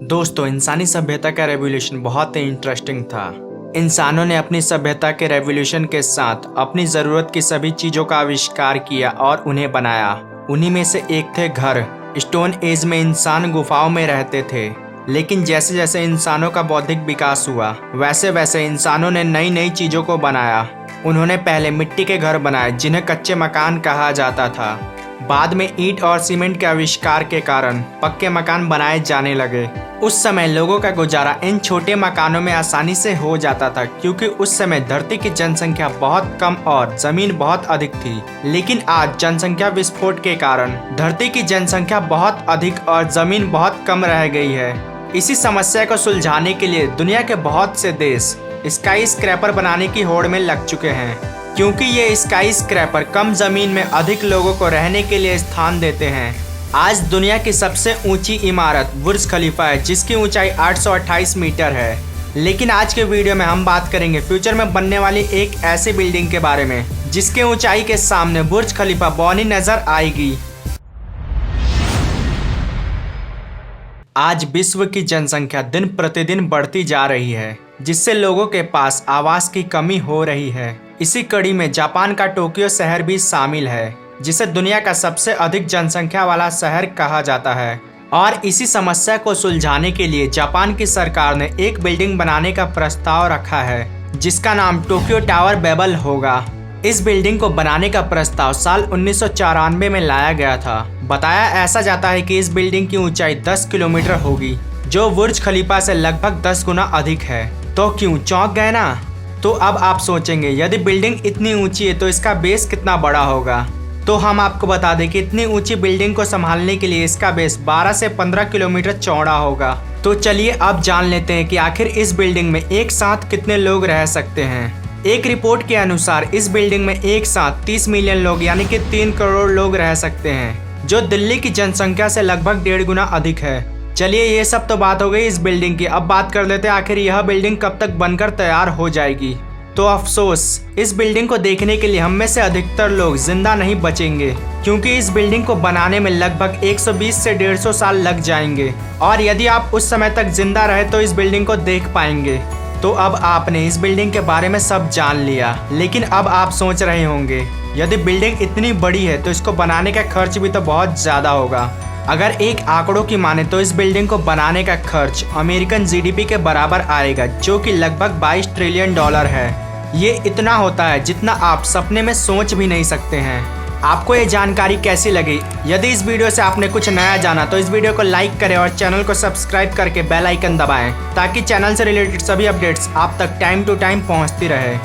दोस्तों, इंसानी सभ्यता का रेवोल्यूशन बहुत ही इंटरेस्टिंग था। इंसानों ने अपनी सभ्यता के रेवोल्यूशन के साथ अपनी ज़रूरत की सभी चीज़ों का आविष्कार किया और उन्हें बनाया। उन्हीं में से एक थे घर। स्टोन एज में इंसान गुफाओं में रहते थे, लेकिन जैसे जैसे इंसानों का बौद्धिक विकास हुआ वैसे वैसे इंसानों ने नई नई चीज़ों को बनाया। उन्होंने पहले मिट्टी के घर बनाए जिन्हें कच्चे मकान कहा जाता था। बाद में ईंट और सीमेंट के आविष्कार के कारण पक्के मकान बनाए जाने लगे। उस समय लोगों का गुजारा इन छोटे मकानों में आसानी से हो जाता था, क्योंकि उस समय धरती की जनसंख्या बहुत कम और जमीन बहुत अधिक थी। लेकिन आज जनसंख्या विस्फोट के कारण धरती की जनसंख्या बहुत अधिक और जमीन बहुत कम रह गई है। इसी समस्या को सुलझाने के लिए दुनिया के बहुत से देश स्काई स्क्रैपर बनाने की होड़ में लग चुके हैं, क्योंकि ये स्काई स्क्रैपर कम जमीन में अधिक लोगों को रहने के लिए स्थान देते हैं। आज दुनिया की सबसे ऊंची इमारत बुर्ज खलीफा है, जिसकी ऊंचाई 828 मीटर है। लेकिन आज के वीडियो में हम बात करेंगे फ्यूचर में बनने वाली एक ऐसी बिल्डिंग के बारे में जिसके ऊंचाई के सामने बुर्ज खलीफा बौनी नजर आएगी। आज विश्व की जनसंख्या दिन प्रतिदिन बढ़ती जा रही है, जिससे लोगों के पास आवास की कमी हो रही है। इसी कड़ी में जापान का टोक्यो शहर भी शामिल है, जिसे दुनिया का सबसे अधिक जनसंख्या वाला शहर कहा जाता है। और इसी समस्या को सुलझाने के लिए जापान की सरकार ने एक बिल्डिंग बनाने का प्रस्ताव रखा है, जिसका नाम टोक्यो टावर बेबल होगा। इस बिल्डिंग को बनाने का प्रस्ताव साल 1994 में लाया गया था। बताया ऐसा जाता है कि इस बिल्डिंग की ऊंचाई 10 किलोमीटर होगी, जो बुर्ज खलीफा से लगभग 10 गुना अधिक है। तो क्यों चौंक गए ना? तो अब आप सोचेंगे, यदि बिल्डिंग इतनी ऊंची है तो इसका बेस कितना बड़ा होगा। तो हम आपको बता दें कि इतनी ऊंची बिल्डिंग को संभालने के लिए इसका बेस 12 से 15 किलोमीटर चौड़ा होगा। तो चलिए अब जान लेते हैं कि आखिर इस बिल्डिंग में एक साथ कितने लोग रह सकते हैं। एक रिपोर्ट के अनुसार इस बिल्डिंग में एक साथ 30 मिलियन लोग यानी कि 3 करोड़ लोग रह सकते हैं, जो दिल्ली की जनसंख्या से लगभग 1.5 गुना अधिक है। चलिए, ये सब तो बात हो गई इस बिल्डिंग की। अब बात कर लेते हैं आखिर यह बिल्डिंग कब तक बनकर तैयार हो जाएगी। तो अफसोस, इस बिल्डिंग को देखने के लिए हम में से अधिकतर लोग जिंदा नहीं बचेंगे, क्योंकि इस बिल्डिंग को बनाने में लगभग 120 से 150 साल लग जाएंगे। और यदि आप उस समय तक जिंदा रहे तो इस बिल्डिंग को देख पाएंगे। तो अब आपने इस बिल्डिंग के बारे में सब जान लिया, लेकिन अब आप सोच रहे होंगे, यदि बिल्डिंग इतनी बड़ी है तो इसको बनाने का खर्च भी तो बहुत ज़्यादा होगा। अगर एक आंकड़ों की माने तो इस बिल्डिंग को बनाने का खर्च अमेरिकन जीडीपी के बराबर आएगा, जो कि लगभग 22 ट्रिलियन डॉलर है। ये इतना होता है जितना आप सपने में सोच भी नहीं सकते हैं। आपको ये जानकारी कैसी लगी? यदि इस वीडियो से आपने कुछ नया जाना तो इस वीडियो को लाइक करें और चैनल को सब्सक्राइब करके बेल आइकन दबाएं, ताकि चैनल से रिलेटेड सभी अपडेट्स आप तक टाइम टू टाइम पहुंचती रहे।